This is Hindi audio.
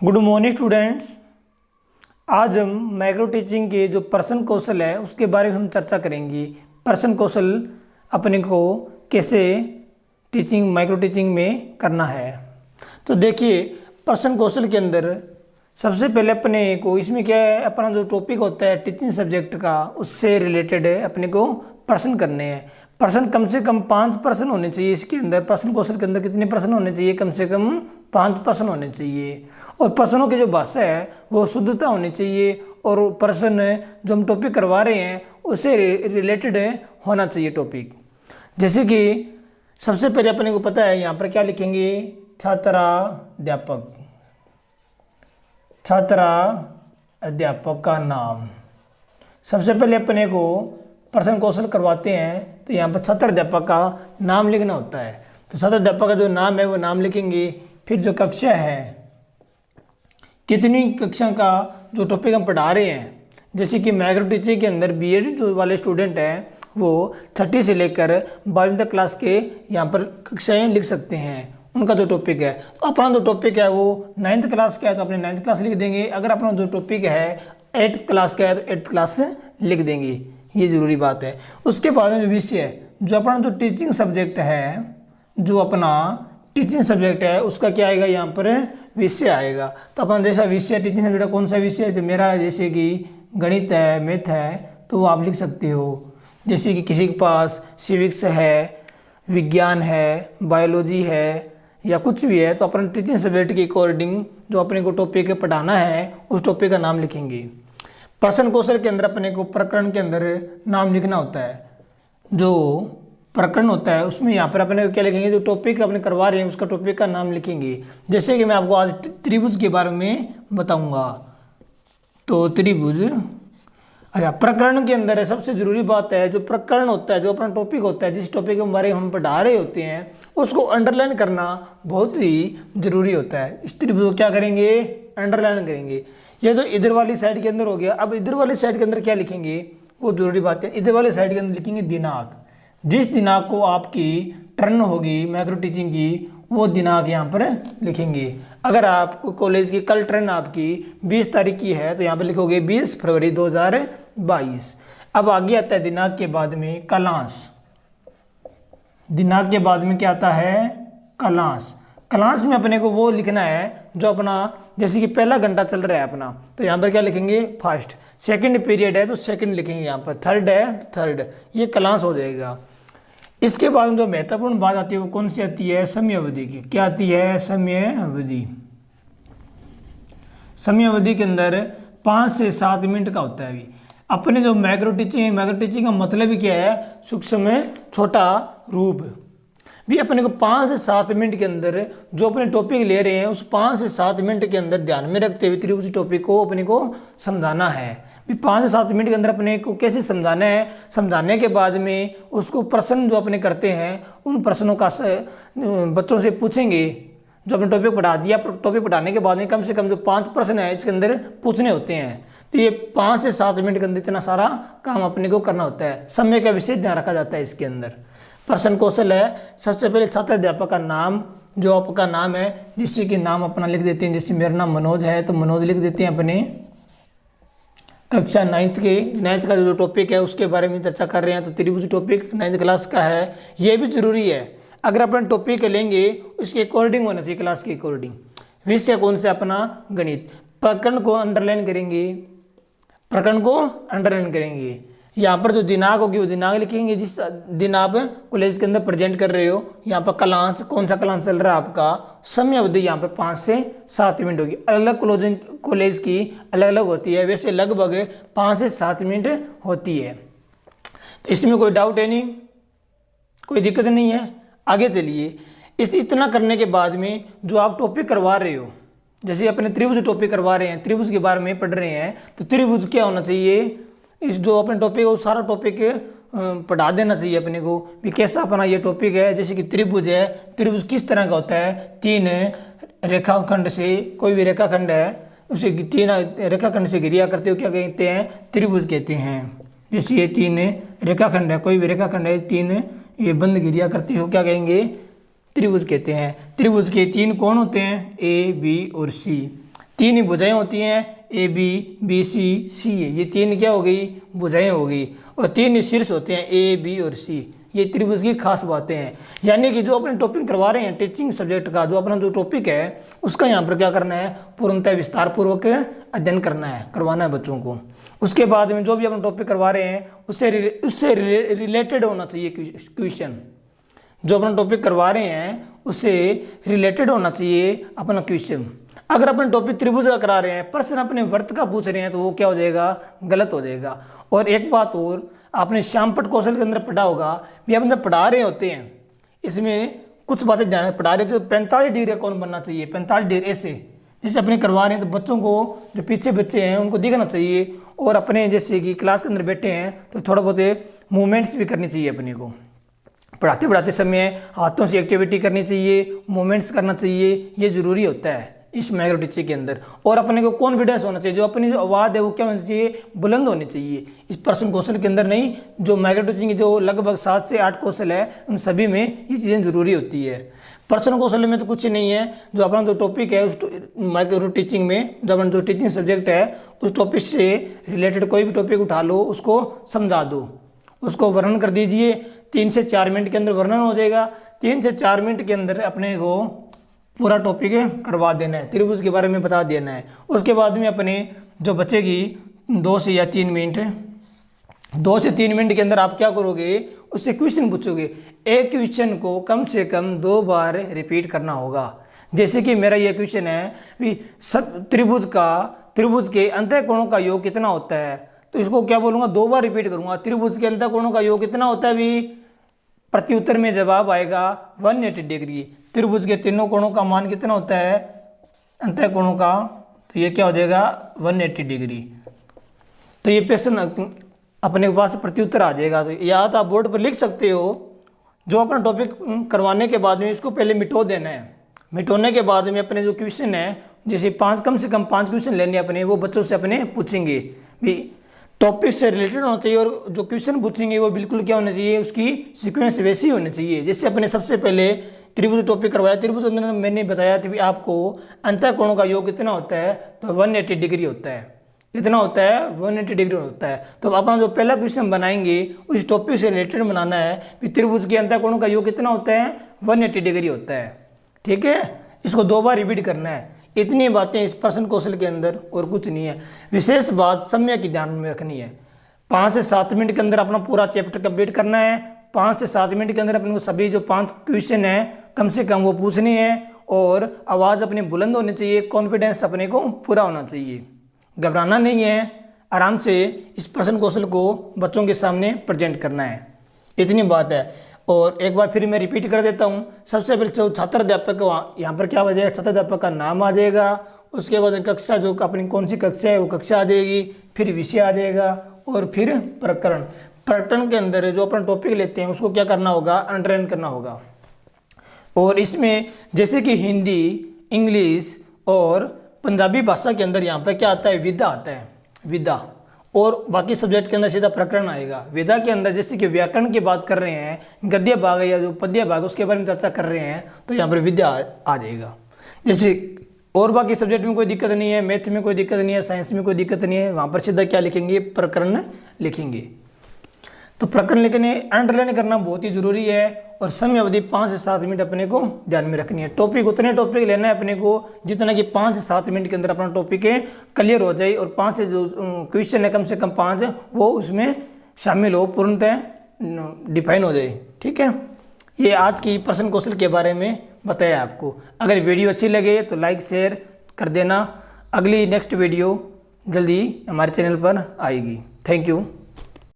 Good morning students. आज हम माइक्रो टीचिंग के जो पर्सन कौशल है उसके बारे में हम चर्चा करेंगे। पर्सन कौशल अपने को कैसे माइक्रो टीचिंग में करना है। तो देखिए, पर्सन कौशल के अंदर सबसे पहले अपने को इसमें क्या है, अपना जो टॉपिक होता है टीचिंग सब्जेक्ट का उससे रिलेटेड है अपने को पर्सन करने हैं। पर्सन कम से कम 5 पर्सन होने चाहिए। इसके अंदर पर्सन कौशल के अंदर कितने पर्सन होने चाहिए? कम से कम 5 पर्सन होने चाहिए। और पर्सनों की जो भाषा है वो शुद्धता होनी चाहिए और पर्सन जो हम टॉपिक करवा रहे हैं उससे रिलेटेड होना चाहिए टॉपिक। जैसे कि सबसे पहले अपने को पता है यहाँ पर क्या लिखेंगे, छात्रा अध्यापक का नाम। सबसे पहले अपने को पर्सन कौशल करवाते हैं तो यहाँ पर छात्र अध्यापक का नाम लिखना होता है। तो छात्र अध्यापक का जो नाम है वो नाम लिखेंगे। फिर जो कक्षा है, कितनी कक्षा का जो टॉपिक हम पढ़ा रहे हैं, जैसे कि माइक्रो टीचिंग के अंदर बीएड जो वाले स्टूडेंट हैं वो 6ठी से लेकर 12वीं तक क्लास के यहाँ पर कक्षाएँ लिख सकते हैं, उनका जो टॉपिक है। तो अपना जो टॉपिक है वो 9th क्लास का है तो अपने 9th क्लास लिख देंगे। अगर अपना जो टॉपिक है 8th क्लास का है तो 8th क्लास लिख देंगे, ये ज़रूरी बात है। उसके बाद में जो विषय है, जो अपना जो टीचिंग सब्जेक्ट है, जो अपना टीचिंग सब्जेक्ट है उसका क्या आएगा, यहाँ पर विषय आएगा। तो अपना जैसा विषय टीचिंग सब्जेक्ट कौन सा विषय है, तो मेरा जैसे कि गणित है, मैथ है, तो वो आप लिख सकते हो। जैसे कि किसी के पास सिविक्स है, विज्ञान है, बायोलॉजी है या कुछ भी है, तो अपने टीचिंग सब्जेक्ट के अकॉर्डिंग जो अपने को टॉपिक पढ़ाना है उस टॉपिक का नाम लिखेंगे। पर्सन कौशल के अंदर अपने को प्रकरण के अंदर नाम लिखना होता है। जो प्रकरण होता है उसमें यहाँ पर अपने को क्या लिखेंगे, जो टॉपिक अपने करवा रहे हैं उसका टॉपिक का नाम लिखेंगे। जैसे कि मैं आपको आज त्रिभुज के बारे में बताऊंगा। तो त्रिभुज, अच्छा, प्रकरण के अंदर है सबसे ज़रूरी बात है, जो प्रकरण होता है, जो अपना टॉपिक होता है, जिस टॉपिक के बारे में हम पढ़ा रहे होते हैं उसको अंडरलाइन करना बहुत ही ज़रूरी होता है। इस त्रिभुज को क्या करेंगे, अंडरलाइन करेंगे। ये जो इधर वाली साइड के अंदर हो गया। अब इधर वाली साइड के अंदर क्या लिखेंगे, वो जरूरी बात है। इधर वाली साइड के अंदर लिखेंगे दिनांक। जिस दिनांक को आपकी टर्न होगी माइक्रो टीचिंग की, वो दिनांक यहाँ पर लिखेंगे। अगर आपको कॉलेज की कल टर्न आपकी 20 तारीख की है तो यहाँ पर लिखोगे 20 फरवरी 2022। अब आगे आता है दिनांक के बाद में कलांश। दिनांक के बाद में क्या आता है, कलांश। क्लास में अपने को वो लिखना है जो अपना, जैसे कि पहला घंटा चल रहा है अपना, तो यहाँ पर क्या लिखेंगे, फर्स्ट। सेकंड पीरियड है तो सेकंड लिखेंगे, यहाँ पर थर्ड है तो थर्ड, ये क्लास हो जाएगा। इसके बाद जो महत्वपूर्ण बात आती है वो कौन सी आती है, समय अवधि की। क्या आती है, समय अवधि। समय अवधि के अंदर 5 से 7 मिनट का होता है। अभी अपने जो माइक्रो टीचिंग का मतलब ही क्या है, सूक्ष्म छोटा रूप। भी अपने को 5 से 7 मिनट के अंदर जो अपने टॉपिक ले रहे हैं उस 5 से 7 मिनट के अंदर ध्यान में रखते हुए त्रिभुज टॉपिक को अपने को समझाना है। भी 5 से 7 मिनट के अंदर अपने को कैसे समझाना है, समझाने के बाद में उसको प्रश्न जो अपने करते हैं उन प्रश्नों का बच्चों से पूछेंगे। जो अपने टॉपिक पढ़ा दिया, टॉपिक पढ़ाने के बाद में कम से कम जो 5 प्रश्न है इसके अंदर पूछने होते हैं। तो ये 5 से 7 मिनट के अंदर इतना सारा काम अपने को करना होता है। समय का विशेष ध्यान रखा जाता है इसके अंदर। पर्सन कौशल है, सबसे पहले छात्र अध्यापक का नाम, जो आपका नाम है, जिससे कि नाम अपना लिख देते हैं। जैसे मेरा नाम मनोज है तो मनोज लिख देते हैं अपने। कक्षा 9th का जो टॉपिक है उसके बारे में चर्चा कर रहे हैं तो त्रिभुज टॉपिक 9th क्लास का है, ये भी जरूरी है। अगर अपन टॉपिक लेंगे उसके अकॉर्डिंग होना चाहिए, क्लास के अकॉर्डिंग। विषय कौन से, अपना गणित। प्रकरण को अंडरलाइन करेंगे। यहाँ पर जो दिनांक होगी वो दिनांक लिखेंगे जिस दिन आप कॉलेज के अंदर प्रेजेंट कर रहे हो। यहाँ पर क्लास, कौन सा क्लास चल रहा है आपका। समय अवधि यहाँ पर 5 से 7 मिनट होगी। अलग अलग कॉलेज की अलग अलग होती है, वैसे लगभग 5 से 7 मिनट होती है। तो इसमें कोई डाउट है नहीं, कोई दिक्कत नहीं है। आगे चलिए, इतना करने के बाद में जो आप टॉपिक करवा रहे हो, जैसे अपने त्रिभुज टॉपिक करवा रहे हैं, त्रिभुज के बारे में पढ़ रहे हैं, तो त्रिभुज क्या होना चाहिए, इस जो अपने टॉपिक है वो सारा टॉपिक पढ़ा देना चाहिए अपने को। भी कैसा अपना ये टॉपिक है, जैसे कि त्रिभुज है, त्रिभुज किस तरह का होता है। 3 रेखाखंड से, कोई भी रेखाखंड है उसे 3 रेखाखंड से घिरिया करते हो क्या कहते हैं, त्रिभुज कहते हैं। जैसे ये 3 रेखाखंड है, कोई भी रेखाखंड है, 3 ये बंद घिरिया करते हो क्या कहेंगे, त्रिभुज कहते हैं। त्रिभुज के 3 कोण होते हैं, A, B और C। तीन ही भुजाएं होती हैं, ए बी, बी सी, सी ए, ये तीन क्या हो गई, भुजाएं हो गई। और तीन ही शीर्ष होते हैं, ए बी और सी। ये त्रिभुज की खास बातें हैं। यानी कि जो अपने टॉपिक करवा रहे हैं टीचिंग सब्जेक्ट का, जो अपना जो टॉपिक है उसका यहाँ पर क्या करना है, पूर्णतः विस्तार पूर्वक अध्ययन करना है, करवाना है बच्चों को। उसके बाद में जो भी अपना टॉपिक करवा रहे हैं उससे रिलेटेड होना चाहिए क्वेश्चन। जो अपना टॉपिक करवा रहे हैं उससे रिलेटेड होना चाहिए अपना क्वेश्चन। अगर अपने टॉपिक त्रिभुज का करा रहे हैं, प्रश्न अपने वर्त का पूछ रहे हैं, तो वो क्या हो जाएगा, गलत हो जाएगा। और एक बात और, आपने श्यामपट्ट कौशल के अंदर पढ़ा होगा, भी आप अंदर पढ़ा रहे होते हैं, इसमें कुछ बातें ध्यान पढ़ा रहे थे, तो 45 डिग्री कौन बनना चाहिए, 45 डिग्री ऐसे जैसे अपने करवा रहे हैं, तो बच्चों को जो पीछे बच्चे हैं उनको दिखना चाहिए। और अपने जैसे कि क्लास के अंदर बैठे हैं तो थोड़ा बहुत मूवमेंट्स भी करनी चाहिए अपने को, पढ़ाते समय हाथों से एक्टिविटी करनी चाहिए, मूवमेंट्स करना चाहिए, ये ज़रूरी होता है इस माइक्रो टीचिंग के अंदर। और अपने को कॉन्फिडेंस होना चाहिए, जो अपनी जो आवाज़ है वो क्या होनी चाहिए, बुलंद होनी चाहिए। इस पर्सन कौशल के अंदर नहीं, जो माइक्रो टीचिंग के जो लगभग 7 से 8 कौशल है उन सभी में ये चीज़ें ज़रूरी होती है। पर्सन कौशल में तो कुछ नहीं है, जो अपना जो टॉपिक है उस माइक्रो टीचिंग में, जो अपना जो टीचिंग सब्जेक्ट है उस टॉपिक से रिलेटेड कोई भी टॉपिक उठा लो, उसको समझा दो, उसको वर्णन कर दीजिए। 3 से 4 मिनट के अंदर वर्णन हो जाएगा। 3 से 4 मिनट के अंदर अपने को पूरा टॉपिक करवा देना है, त्रिभुज के बारे में बता देना है। उसके बाद में अपने जो बचेगी 2 से 3 मिनट के अंदर आप क्या करोगे, उससे क्वेश्चन पूछोगे। एक क्वेश्चन को कम से कम 2 बार रिपीट करना होगा। जैसे कि मेरा ये क्वेश्चन है कि सब त्रिभुज के अंतःकोणों का योग कितना होता है, तो इसको क्या बोलूँगा, 2 बार रिपीट करूँगा। त्रिभुज के अंतःकोणों का योग कितना होता है, भी प्रत्युत्तर में जवाब आएगा 180 डिग्री। त्रिभुज के तीनों कोणों का मान कितना होता है अंतःकोणों का, तो ये क्या हो जाएगा 180 डिग्री। तो ये प्रश्न अपने पास प्रत्युत्तर आ जाएगा। तो या तो आप बोर्ड पर लिख सकते हो। जो अपना टॉपिक करवाने के बाद में इसको पहले मिटो देना है। मिटोने के बाद में अपने जो क्वेश्चन है, जैसे कम से कम 5 क्वेश्चन लेने अपने, वो बच्चों से अपने पूछेंगे भी, टॉपिक से रिलेटेड होना चाहिए। और जो क्वेश्चन पूछेंगे वो बिल्कुल क्या होना चाहिए, उसकी सीक्वेंस वैसी होनी चाहिए। जैसे अपने सबसे पहले त्रिभुज टॉपिक करवाया, त्रिभुज अंदर मैंने बताया था भी आपको अंतःकोणों का योग कितना होता है, तो 180 डिग्री होता है। कितना होता है, 180 डिग्री होता है। तो अपना जो पहला क्वेश्चन बनाएंगे उस टॉपिक से रिलेटेड बनाना है कि त्रिभुज के अंतःकोणों का योग कितना होता है, 180 डिग्री होता है। ठीक है, इसको 2 बार रिपीट करना है। इतनी बातें इस प्रश्न कौशल के अंदर, और कुछ नहीं है। विशेष बात समय की ध्यान में रखनी है। 5 से 7 मिनट के अंदर अपना पूरा चैप्टर कंप्लीट करना है। 5 से 7 मिनट के अंदर अपने को सभी जो 5 क्वेश्चन हैं कम से कम वो पूछने हैं, और आवाज़ अपनी बुलंद होनी चाहिए, कॉन्फिडेंस अपने को पूरा होना चाहिए। घबराना नहीं है, आराम से इस प्रश्न कौशल को बच्चों के सामने प्रेजेंट करना है। इतनी बात है। और एक बार फिर मैं रिपीट कर देता हूँ। सबसे पहले छात्र अध्यापक, यहाँ पर क्या हो जाएगा, छात्र अध्यापक का नाम आ जाएगा। उसके बाद कक्षा, जो अपनी कौन सी कक्षा है वो कक्षा आ जाएगी, फिर विषय आ जाएगा, और फिर प्रकरण के अंदर जो अपना टॉपिक लेते हैं उसको क्या करना होगा, अंडरलाइन करना होगा। और इसमें जैसे कि हिंदी, इंग्लिश और पंजाबी भाषा के अंदर यहाँ पर क्या आता है, विधा आता है, विधा। और बाकी सब्जेक्ट के अंदर सीधा प्रकरण आएगा। वेदा के अंदर जैसे कि व्याकरण की बात कर रहे हैं, गद्य भाग या जो पद्य भाग उसके बारे में चर्चा कर रहे हैं, तो यहाँ पर विद्या आ जाएगा। जैसे और बाकी सब्जेक्ट में कोई दिक्कत नहीं है, मैथ में कोई दिक्कत नहीं है, साइंस में कोई दिक्कत नहीं है, वहाँ पर सीधा क्या लिखेंगे, प्रकरण लिखेंगे। तो प्रकरण लिखने अंडरलाइन करना बहुत ही जरूरी है। और समय अवधि 5 से 7 मिनट अपने को ध्यान में रखनी है। टॉपिक उतने टॉपिक लेना है अपने को जितना कि 5 से 7 मिनट के अंदर अपना टॉपिक क्लियर हो जाए, और 5 से जो क्वेश्चन है कम से कम 5 वो उसमें शामिल हो, पूर्णतः डिफाइन हो जाए। ठीक है, ये आज की प्रश्न कौशल के बारे में बताया आपको। अगर वीडियो अच्छी लगे तो लाइक शेयर कर देना। अगली नेक्स्ट वीडियो जल्दी हमारे चैनल पर आएगी। Thank you.